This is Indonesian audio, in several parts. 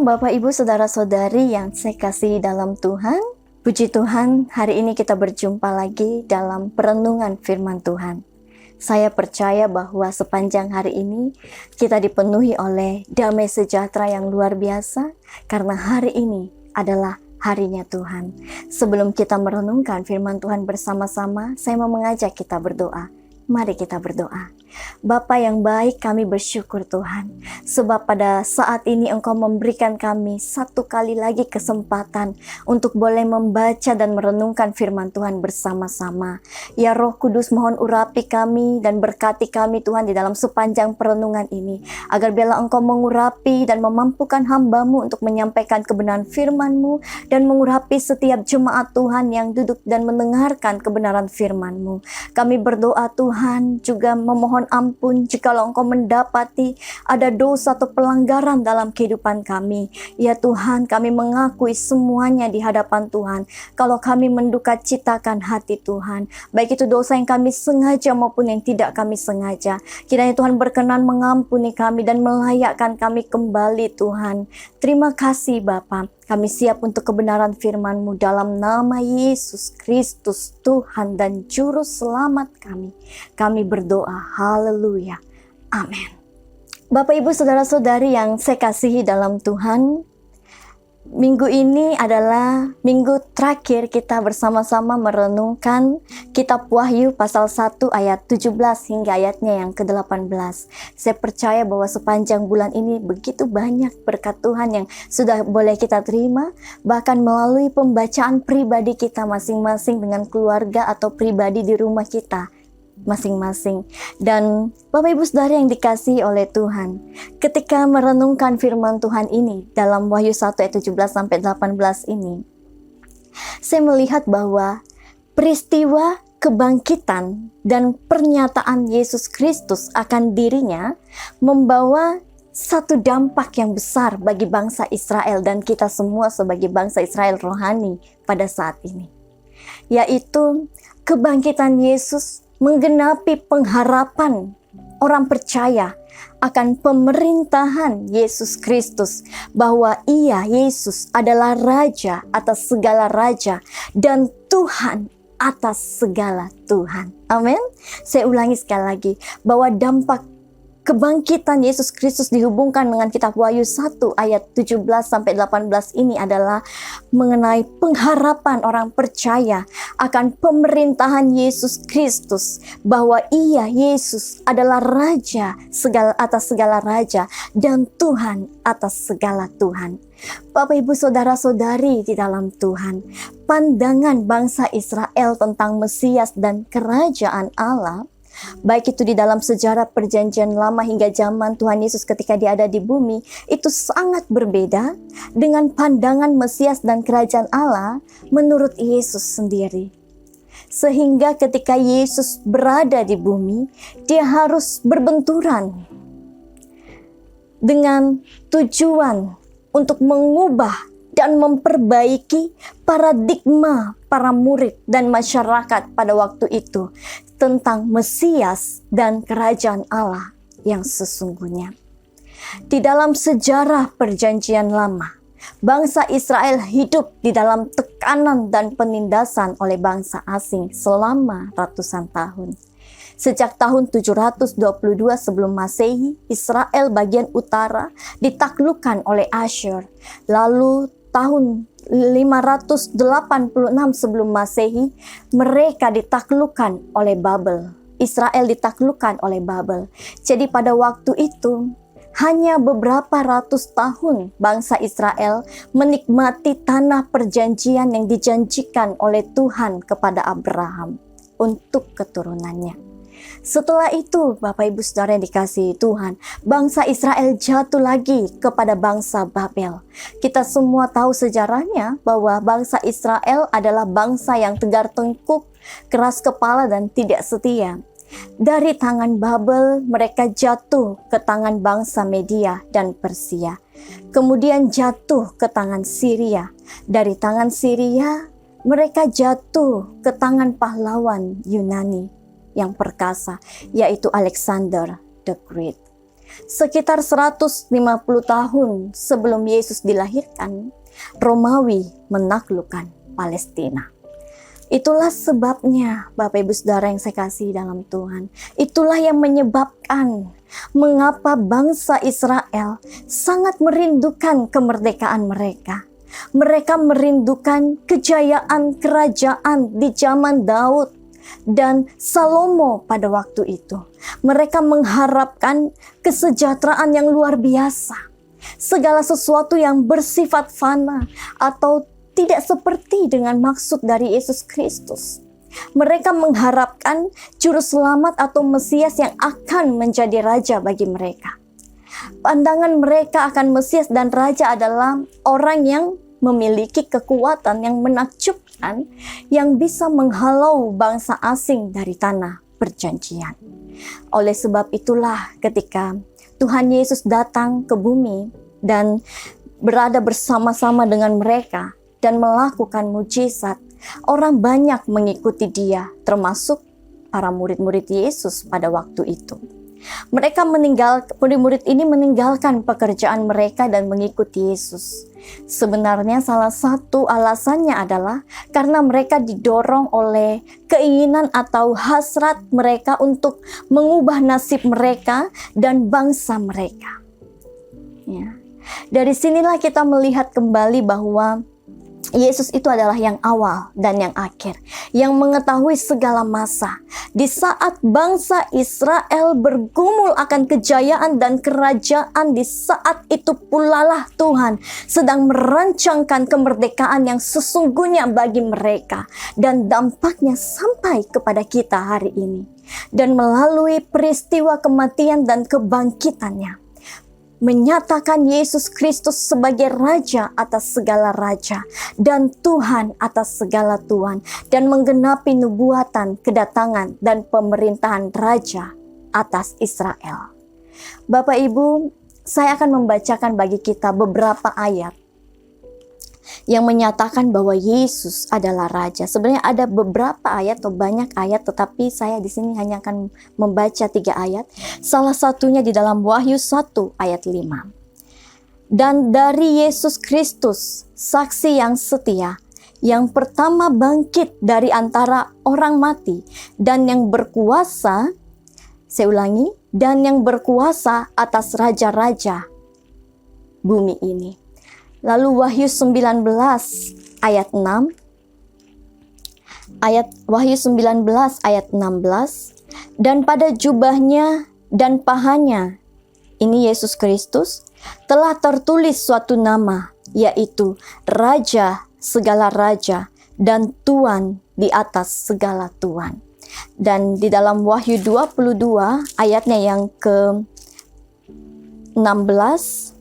Shalom Bapak Ibu Saudara-saudari yang saya kasihi dalam Tuhan. Puji Tuhan, hari ini kita berjumpa lagi dalam perenungan firman Tuhan. Saya percaya bahwa sepanjang hari ini kita dipenuhi oleh damai sejahtera yang luar biasa karena hari ini adalah harinya Tuhan. Sebelum kita merenungkan firman Tuhan bersama-sama, saya mau mengajak kita berdoa. Mari kita berdoa. Bapa yang baik, kami bersyukur Tuhan, sebab pada saat ini Engkau memberikan kami satu kali lagi kesempatan untuk boleh membaca dan merenungkan firman Tuhan bersama-sama. Ya Roh Kudus, mohon urapi kami dan berkati kami Tuhan di dalam sepanjang perenungan ini, agar biarlah Engkau mengurapi dan memampukan hamba-Mu untuk menyampaikan kebenaran firman-Mu dan mengurapi setiap jemaat Tuhan yang duduk dan mendengarkan kebenaran firman-Mu. Kami berdoa Tuhan, juga memohon ampun jikalau Engkau mendapati ada dosa atau pelanggaran dalam kehidupan kami. Ya Tuhan, kami mengakui semuanya di hadapan Tuhan. Kalau kami menduka citakan hati Tuhan, baik itu dosa yang kami sengaja maupun yang tidak kami sengaja, kiranya Tuhan berkenan mengampuni kami dan melayakkan kami kembali Tuhan. Terima kasih Bapa. Kami siap untuk kebenaran firman-Mu dalam nama Yesus Kristus, Tuhan dan Juru Selamat kami. Kami berdoa, haleluya, amin. Bapak Ibu Saudara-saudari yang saya kasihi dalam Tuhan, minggu ini adalah minggu terakhir kita bersama-sama merenungkan kitab Wahyu pasal 1 ayat 17 hingga ayatnya yang ke-18. Saya percaya bahwa sepanjang bulan ini begitu banyak berkat Tuhan yang sudah boleh kita terima, bahkan melalui pembacaan pribadi kita masing-masing dengan keluarga atau pribadi di rumah kita masing-masing. Dan Bapak Ibu Saudara yang dikasihi oleh Tuhan, ketika merenungkan firman Tuhan ini dalam Wahyu 1 ayat 17 sampai 18 ini, saya melihat bahwa peristiwa kebangkitan dan pernyataan Yesus Kristus akan dirinya membawa satu dampak yang besar bagi bangsa Israel dan kita semua sebagai bangsa Israel rohani pada saat ini, yaitu kebangkitan Yesus menggenapi pengharapan orang percaya akan pemerintahan Yesus Kristus, bahwa Ia, Yesus, adalah Raja atas segala Raja dan Tuhan atas segala Tuhan. Amin. Saya ulangi sekali lagi, bahwa dampak kebangkitan Yesus Kristus dihubungkan dengan kitab Wahyu 1 ayat 17 sampai 18 ini adalah mengenai pengharapan orang percaya akan pemerintahan Yesus Kristus, bahwa Ia, Yesus, adalah Raja atas segala Raja dan Tuhan atas segala Tuhan. Bapak Ibu Saudara-saudari di dalam Tuhan, pandangan bangsa Israel tentang Mesias dan kerajaan Allah, baik itu di dalam sejarah perjanjian lama hingga zaman Tuhan Yesus ketika Dia ada di bumi, itu sangat berbeda dengan pandangan Mesias dan kerajaan Allah menurut Yesus sendiri. Sehingga ketika Yesus berada di bumi, Dia harus berbenturan dengan tujuan untuk mengubah dan memperbaiki paradigma para murid dan masyarakat pada waktu itu tentang Mesias dan kerajaan Allah yang sesungguhnya. Di dalam sejarah perjanjian lama, bangsa Israel hidup di dalam tekanan dan penindasan oleh bangsa asing selama ratusan tahun. Sejak tahun 722 sebelum Masehi, Israel bagian utara ditaklukkan oleh Asyur. Lalu tahun 586 sebelum Masehi, mereka ditaklukkan oleh Babel. Israel ditaklukkan oleh Babel. Jadi pada waktu itu, hanya beberapa ratus tahun bangsa Israel menikmati tanah perjanjian yang dijanjikan oleh Tuhan kepada Abraham untuk keturunannya. Setelah itu, Bapak Ibu Saudara yang dikasihi Tuhan, bangsa Israel jatuh lagi kepada bangsa Babel. Kita semua tahu sejarahnya bahwa bangsa Israel adalah bangsa yang tegar tengkuk, keras kepala dan tidak setia. Dari tangan Babel, mereka jatuh ke tangan bangsa Media dan Persia. Kemudian jatuh ke tangan Syria. Dari tangan Syria, mereka jatuh ke tangan pahlawan Yunani yang perkasa, yaitu Alexander the Great. Sekitar 150 tahun sebelum Yesus dilahirkan, Romawi menaklukkan Palestina. Itulah sebabnya, Bapak Ibu Saudara yang saya kasih dalam Tuhan, itulah yang menyebabkan mengapa bangsa Israel sangat merindukan kemerdekaan mereka. Mereka merindukan kejayaan kerajaan di zaman Daud dan Salomo pada waktu itu. Mereka mengharapkan kesejahteraan yang luar biasa. Segala sesuatu yang bersifat fana atau tidak seperti dengan maksud dari Yesus Kristus. Mereka mengharapkan juru selamat atau Mesias yang akan menjadi raja bagi mereka. Pandangan mereka akan Mesias dan raja adalah orang yang memiliki kekuatan yang menakjubkan, yang bisa menghalau bangsa asing dari tanah perjanjian. Oleh sebab itulah ketika Tuhan Yesus datang ke bumi dan berada bersama-sama dengan mereka dan melakukan mujizat, orang banyak mengikuti dia, termasuk para murid-murid Yesus pada waktu itu. Murid-murid ini meninggalkan pekerjaan mereka dan mengikuti Yesus. Sebenarnya salah satu alasannya adalah karena mereka didorong oleh keinginan atau hasrat mereka untuk mengubah nasib mereka dan bangsa mereka. Ya. Dari sinilah kita melihat kembali bahwa Yesus itu adalah yang awal dan yang akhir, yang mengetahui segala masa. Di saat bangsa Israel bergumul akan kejayaan dan kerajaan, di saat itu pula lah Tuhan sedang merancangkan kemerdekaan yang sesungguhnya bagi mereka. Dan dampaknya sampai kepada kita hari ini. Dan melalui peristiwa kematian dan kebangkitannya, menyatakan Yesus Kristus sebagai Raja atas segala Raja dan Tuhan atas segala Tuhan, dan menggenapi nubuatan kedatangan dan pemerintahan Raja atas Israel. Bapak Ibu, saya akan membacakan bagi kita beberapa ayat yang menyatakan bahwa Yesus adalah Raja. Sebenarnya ada beberapa ayat atau banyak ayat, tetapi saya di sini hanya akan membaca 3 ayat. Salah satunya di dalam Wahyu 1 ayat 5. Dan dari Yesus Kristus, saksi yang setia, yang pertama bangkit dari antara orang mati, dan yang berkuasa, saya ulangi, dan yang berkuasa atas raja-raja bumi ini. Lalu Wahyu 19 ayat 6. Wahyu 19 ayat 16. Dan pada jubahnya dan pahanya, ini Yesus Kristus, telah tertulis suatu nama, yaitu Raja segala raja dan Tuan di atas segala tuan. Dan di dalam Wahyu 22 ayatnya yang ke-16,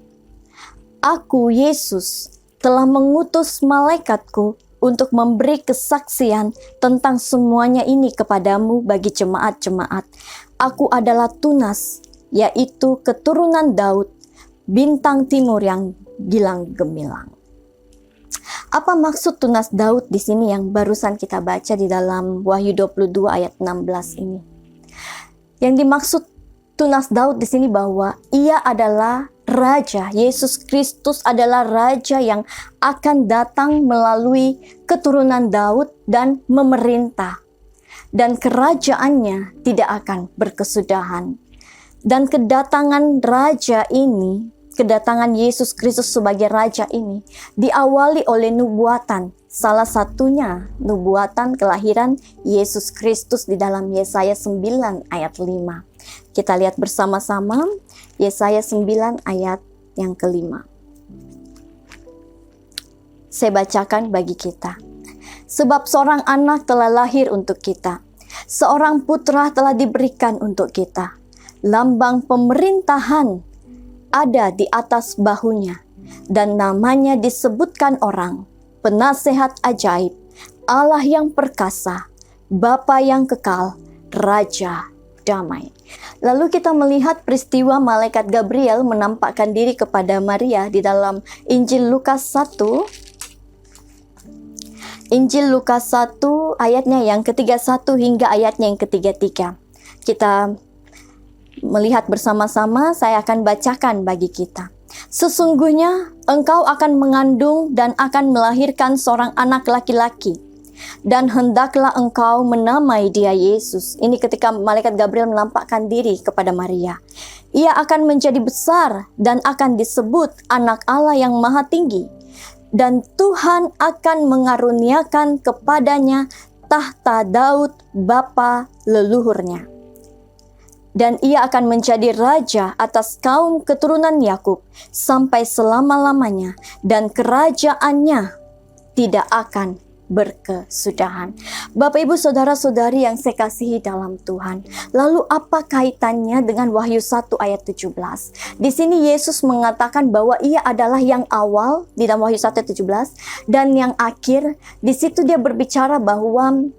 Aku, Yesus, telah mengutus malaikatku untuk memberi kesaksian tentang semuanya ini kepadamu bagi jemaat-jemaat. Aku adalah Tunas, yaitu keturunan Daud, bintang timur yang gilang gemilang. Apa maksud Tunas Daud di sini yang barusan kita baca di dalam Wahyu 22 ayat 16 ini? Yang dimaksud Tunas Daud di sini bahwa ia adalah Raja. Yesus Kristus adalah Raja yang akan datang melalui keturunan Daud dan memerintah. Dan kerajaannya tidak akan berkesudahan. Dan kedatangan Raja ini, kedatangan Yesus Kristus sebagai Raja ini, diawali oleh nubuatan. Salah satunya nubuatan kelahiran Yesus Kristus di dalam Yesaya 9 ayat 5. Kita lihat bersama-sama Yesaya 9 ayat yang ke-5. Saya bacakan bagi kita. Sebab seorang anak telah lahir untuk kita, seorang putra telah diberikan untuk kita. Lambang pemerintahan ada di atas bahunya, dan namanya disebutkan orang, Penasehat Ajaib, Allah yang perkasa, Bapa yang kekal, Raja damai. Lalu kita melihat peristiwa malaikat Gabriel menampakkan diri kepada Maria di dalam Injil Lukas 1. Injil Lukas 1 ayatnya yang ke-31 hingga ayatnya yang ke-33. Kita melihat bersama-sama, saya akan bacakan bagi kita. Sesungguhnya engkau akan mengandung dan akan melahirkan seorang anak laki-laki, dan hendaklah engkau menamai dia Yesus. Ini ketika malaikat Gabriel menampakkan diri kepada Maria. Ia akan menjadi besar dan akan disebut anak Allah yang maha tinggi. Dan Tuhan akan mengaruniakan kepadanya tahta Daud bapa leluhurnya. Dan ia akan menjadi raja atas kaum keturunan Yakub sampai selama-lamanya, dan kerajaannya tidak akan berkesudahan. Bapak Ibu Saudara-saudari yang saya kasihi dalam Tuhan, lalu apa kaitannya dengan Wahyu 1 ayat 17? Di sini Yesus mengatakan bahwa ia adalah yang awal di dalam Wahyu 1 ayat 17 dan yang akhir. Di situ dia berbicara bahwa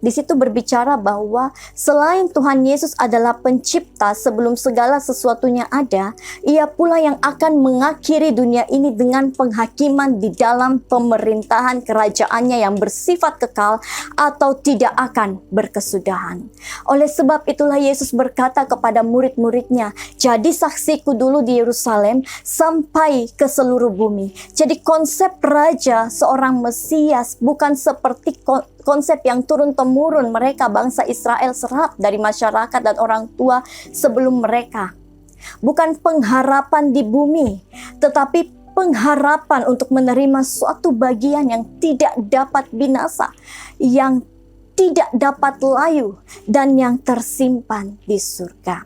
selain Tuhan Yesus adalah pencipta sebelum segala sesuatunya ada, ia pula yang akan mengakhiri dunia ini dengan penghakiman di dalam pemerintahan kerajaannya yang bersifat kekal atau tidak akan berkesudahan. Oleh sebab itulah Yesus berkata kepada murid-muridnya, jadi saksiku dulu di Yerusalem sampai ke seluruh bumi. Jadi konsep raja, seorang Mesias, bukan seperti konsep yang turun-temurun mereka bangsa Israel serap dari masyarakat dan orang tua sebelum mereka. Bukan pengharapan di bumi, tetapi pengharapan untuk menerima suatu bagian yang tidak dapat binasa, yang tidak dapat layu, dan yang tersimpan di surga.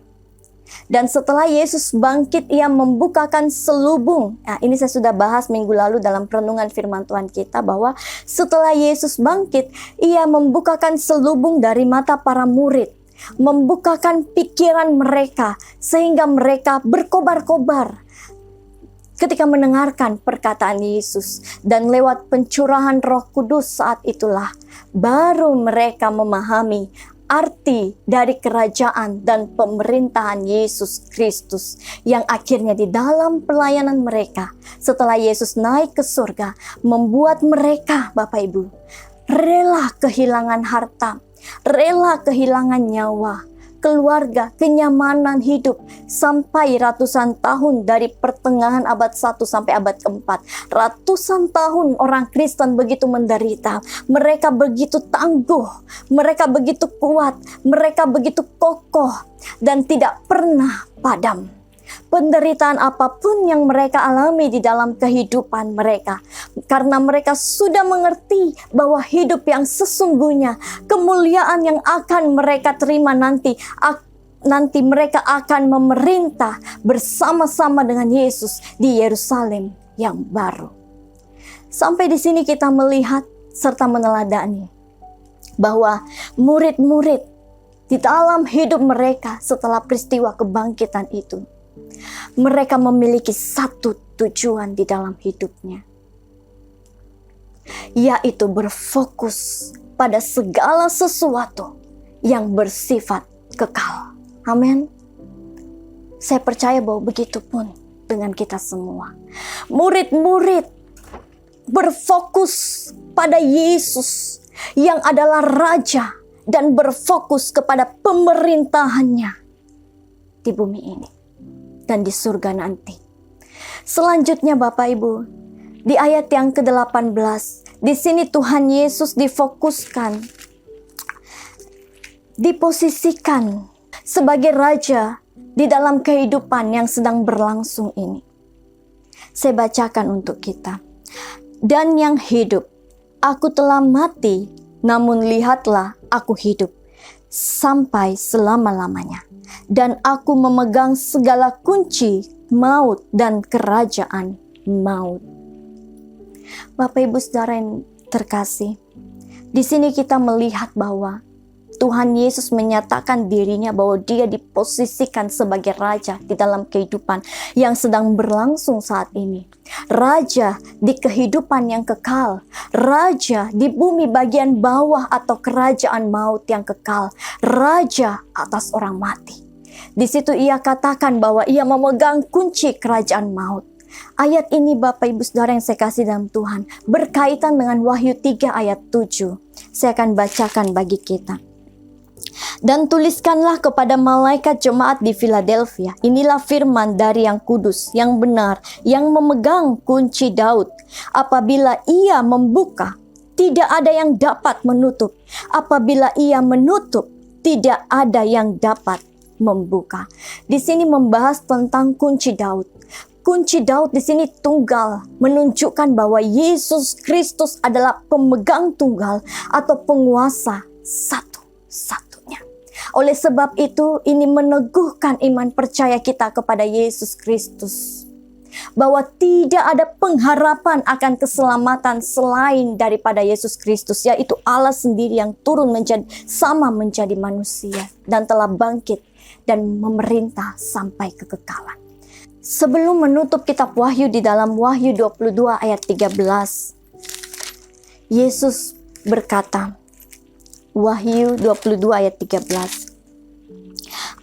Dan setelah Yesus bangkit, ia membukakan selubung. Nah, ini saya sudah bahas minggu lalu dalam perenungan firman Tuhan kita, bahwa setelah Yesus bangkit, ia membukakan selubung dari mata para murid, membukakan pikiran mereka, sehingga mereka berkobar-kobar ketika mendengarkan perkataan Yesus. Dan lewat pencurahan Roh Kudus saat itulah baru mereka memahami arti dari kerajaan dan pemerintahan Yesus Kristus, yang akhirnya di dalam pelayanan mereka setelah Yesus naik ke surga membuat mereka, Bapak Ibu, rela kehilangan harta, rela kehilangan nyawa, keluarga, kenyamanan hidup sampai ratusan tahun, dari pertengahan abad 1 sampai abad keempat. Ratusan tahun orang Kristen begitu menderita. Mereka begitu tangguh, mereka begitu kuat, mereka begitu kokoh dan tidak pernah padam. Penderitaan apapun yang mereka alami di dalam kehidupan mereka, karena mereka sudah mengerti bahwa hidup yang sesungguhnya, kemuliaan yang akan mereka terima nanti mereka akan memerintah bersama-sama dengan Yesus di Yerusalem yang baru. Sampai di sini kita melihat serta meneladani bahwa murid-murid di dalam hidup mereka setelah peristiwa kebangkitan itu, mereka memiliki satu tujuan di dalam hidupnya, yaitu berfokus pada segala sesuatu yang bersifat kekal. Amin. Saya percaya bahwa begitu pun dengan kita semua. Murid-murid berfokus pada Yesus yang adalah Raja dan berfokus kepada pemerintahannya di bumi ini dan di surga nanti. Selanjutnya Bapak Ibu, di ayat yang ke-18, di sini Tuhan Yesus diposisikan sebagai Raja di dalam kehidupan yang sedang berlangsung ini. Saya bacakan untuk kita. Dan yang hidup, aku telah mati, namun lihatlah aku hidup sampai selama-lamanya. Dan aku memegang segala kunci maut dan kerajaan maut. Bapak Ibu Saudara yang terkasih, di sini kita melihat bahwa Tuhan Yesus menyatakan dirinya bahwa dia diposisikan sebagai Raja di dalam kehidupan yang sedang berlangsung saat ini. Raja di kehidupan yang kekal, Raja di bumi bagian bawah atau kerajaan maut yang kekal, Raja atas orang mati. Di situ ia katakan bahwa ia memegang kunci kerajaan maut. Ayat ini Bapak Ibu Saudara yang saya kasih dalam Tuhan berkaitan dengan Wahyu 3 ayat 7. Saya akan bacakan bagi kita. Dan tuliskanlah kepada malaikat jemaat di Philadelphia, inilah firman dari yang kudus, yang benar, yang memegang kunci Daud. Apabila ia membuka, tidak ada yang dapat menutup. Apabila ia menutup, tidak ada yang dapat membuka. Di sini membahas tentang kunci Daud. Kunci Daud di sini tunggal, menunjukkan bahwa Yesus Kristus adalah pemegang tunggal atau penguasa satu-satunya. Oleh sebab itu, ini meneguhkan iman percaya kita kepada Yesus Kristus, bahwa tidak ada pengharapan akan keselamatan selain daripada Yesus Kristus, yaitu Allah sendiri yang turun menjadi manusia dan telah bangkit dan memerintah sampai kekekalan. Sebelum menutup kitab Wahyu di dalam Wahyu 22 ayat 13, Yesus berkata, Wahyu 22 ayat 13,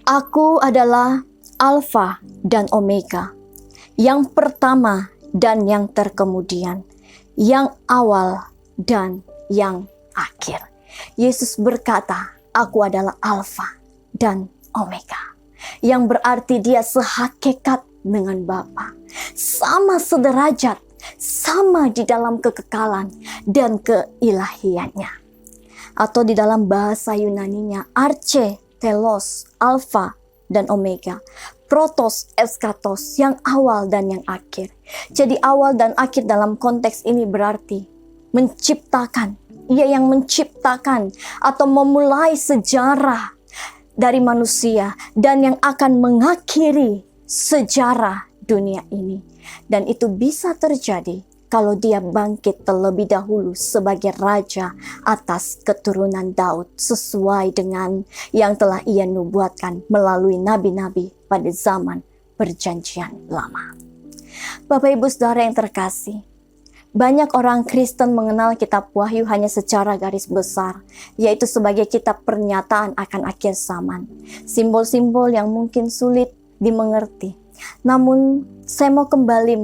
Aku adalah Alfa dan Omega, yang pertama dan yang terkemudian, yang awal dan yang akhir. Yesus berkata, aku adalah Alfa dan Omega, yang berarti dia sehakikat dengan Bapa, sama sederajat, sama di dalam kekekalan dan keilahiannya. Atau di dalam bahasa Yunaninya, arche, telos, alfa, dan omega. Protos, eskatos, yang awal dan yang akhir. Jadi awal dan akhir dalam konteks ini berarti menciptakan. Ia yang menciptakan atau memulai sejarah dari manusia dan yang akan mengakhiri sejarah dunia ini. Dan itu bisa terjadi kalau dia bangkit terlebih dahulu sebagai raja atas keturunan Daud, sesuai dengan yang telah ia nubuatkan melalui nabi-nabi pada zaman perjanjian lama. Bapak Ibu Saudara yang terkasih, banyak orang Kristen mengenal kitab Wahyu hanya secara garis besar, yaitu sebagai kitab pernyataan akan akhir zaman. Simbol-simbol yang mungkin sulit dimengerti. Namun saya mau kembali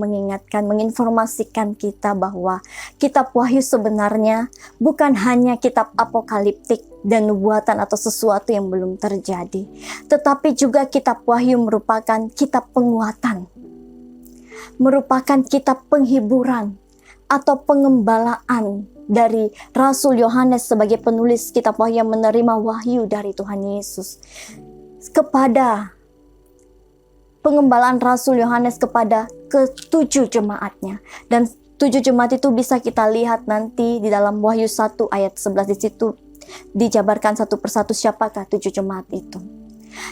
menginformasikan kita bahwa kitab Wahyu sebenarnya bukan hanya kitab apokaliptik dan nubuatan atau sesuatu yang belum terjadi, tetapi juga kitab Wahyu merupakan kitab penguatan, merupakan kitab penghiburan atau pengembalaan dari Rasul Yohanes sebagai penulis kitab Wahyu yang menerima wahyu dari Tuhan Yesus kepada pengembalaan Rasul Yohanes kepada ketujuh jemaatnya. Dan 7 jemaat itu bisa kita lihat nanti di dalam Wahyu 1 ayat 11. Di situ dijabarkan satu persatu siapakah 7 jemaat itu.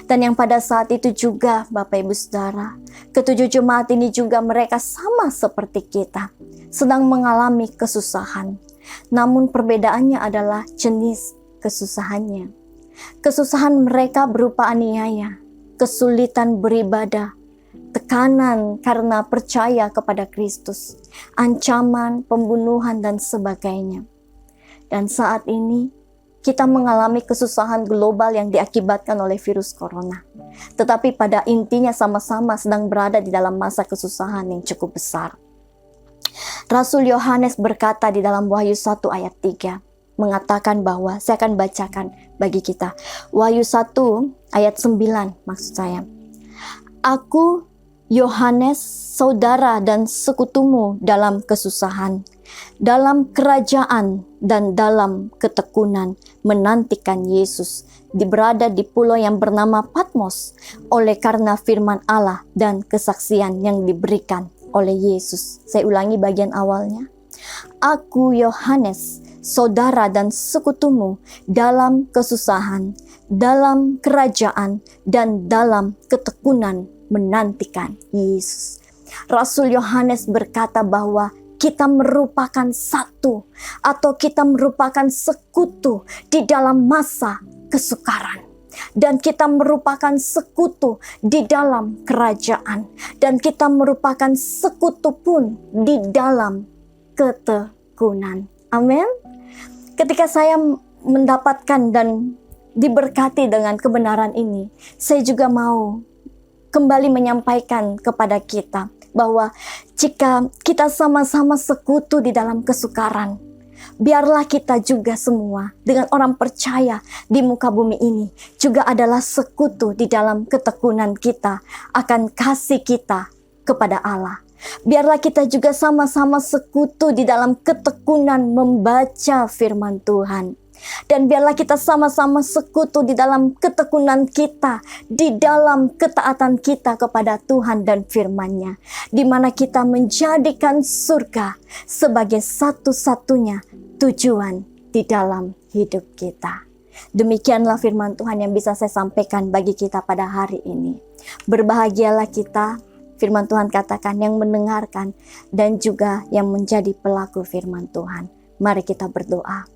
Dan yang pada saat itu juga Bapak Ibu Saudara, ketujuh jemaat ini juga mereka sama seperti kita, sedang mengalami kesusahan. Namun perbedaannya adalah jenis kesusahannya. Kesusahan mereka berupa aniaya, kesulitan beribadah, tekanan karena percaya kepada Kristus, ancaman, pembunuhan, dan sebagainya. Dan saat ini, kita mengalami kesusahan global yang diakibatkan oleh virus corona. Tetapi pada intinya sama-sama sedang berada di dalam masa kesusahan yang cukup besar. Rasul Yohanes berkata di dalam Wahyu 1 ayat 3, mengatakan bahwa, saya akan bacakan bagi kita. Wahyu 1 ayat 9 maksud saya. Aku Yohanes, saudara dan sekutumu dalam kesusahan, dalam kerajaan dan dalam ketekunan, menantikan Yesus, berada di pulau yang bernama Patmos, oleh karena firman Allah dan kesaksian yang diberikan oleh Yesus. Saya ulangi bagian awalnya. Aku Yohanes, saudara dan sekutumu dalam kesusahan, dalam kerajaan, dan dalam ketekunan, menantikan Yesus. Rasul Yohanes berkata bahwa kita merupakan satu atau kita merupakan sekutu di dalam masa kesukaran. Dan kita merupakan sekutu di dalam kerajaan. Dan kita merupakan sekutu pun di dalam ketekunan. Amin. Ketika saya mendapatkan dan diberkati dengan kebenaran ini, saya juga mau kembali menyampaikan kepada kita bahwa jika kita sama-sama sekutu di dalam kesukaran, biarlah kita juga semua dengan orang percaya di muka bumi ini juga adalah sekutu di dalam ketekunan kita akan kasih kita kepada Allah. Biarlah kita juga sama-sama sekutu di dalam ketekunan membaca firman Tuhan. Dan biarlah kita sama-sama sekutu di dalam ketekunan kita, di dalam ketaatan kita kepada Tuhan dan firman-Nya, di mana kita menjadikan surga sebagai satu-satunya tujuan di dalam hidup kita. Demikianlah firman Tuhan yang bisa saya sampaikan bagi kita pada hari ini. Berbahagialah kita, firman Tuhan katakan, yang mendengarkan dan juga yang menjadi pelaku firman Tuhan. Mari kita berdoa.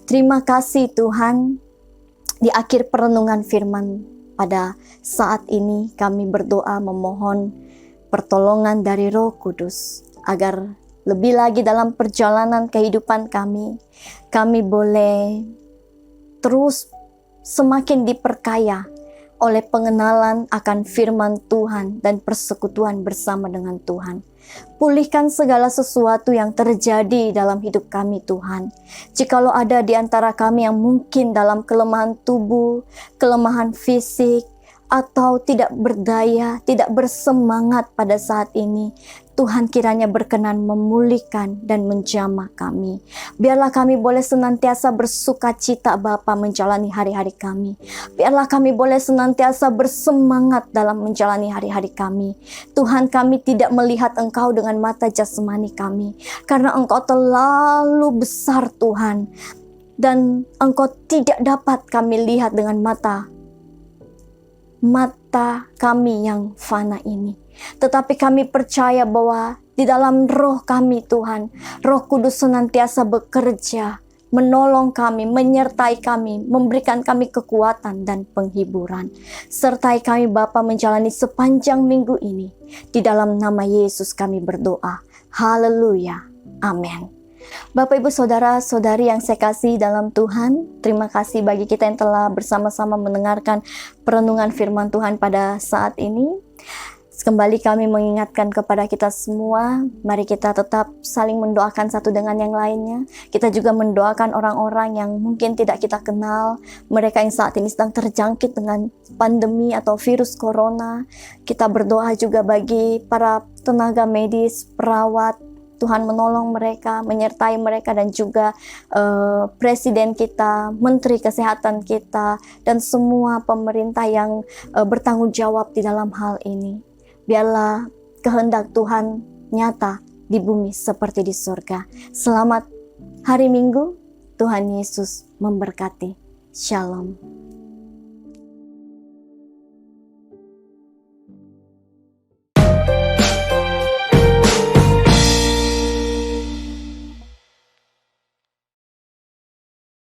Terima kasih Tuhan, di akhir perenungan firman pada saat ini kami berdoa memohon pertolongan dari Roh Kudus agar lebih lagi dalam perjalanan kehidupan kami boleh terus semakin diperkaya oleh pengenalan akan firman Tuhan dan persekutuan bersama dengan Tuhan. Pulihkan segala sesuatu yang terjadi dalam hidup kami Tuhan. Jikalau ada di antara kami yang mungkin dalam kelemahan tubuh, kelemahan fisik, atau tidak berdaya, tidak bersemangat pada saat ini, Tuhan kiranya berkenan memulihkan dan menjamah kami. Biarlah kami boleh senantiasa bersuka cita Bapa menjalani hari-hari kami. Biarlah kami boleh senantiasa bersemangat dalam menjalani hari-hari kami. Tuhan, kami tidak melihat Engkau dengan mata jasmani kami, karena Engkau terlalu besar Tuhan, dan Engkau tidak dapat kami lihat dengan mata kami yang fana ini. Tetapi kami percaya bahwa di dalam roh kami Tuhan, Roh Kudus senantiasa bekerja, menolong kami, menyertai kami, memberikan kami kekuatan dan penghiburan. Sertai kami Bapa menjalani sepanjang minggu ini. Di dalam nama Yesus kami berdoa. Haleluya. Amin. Bapak, Ibu, Saudara, Saudari yang saya kasih dalam Tuhan, terima kasih bagi kita yang telah bersama-sama mendengarkan perenungan firman Tuhan pada saat ini. Kembali kami mengingatkan kepada kita semua, mari kita tetap saling mendoakan satu dengan yang lainnya. Kita juga mendoakan orang-orang yang mungkin tidak kita kenal, mereka yang saat ini sedang terjangkit dengan pandemi atau virus corona. Kita berdoa juga bagi para tenaga medis, perawat, Tuhan menolong mereka, menyertai mereka, dan juga presiden kita, menteri kesehatan kita, dan semua pemerintah yang bertanggung jawab di dalam hal ini. Biarlah kehendak Tuhan nyata di bumi seperti di surga. Selamat hari Minggu, Tuhan Yesus memberkati. Shalom.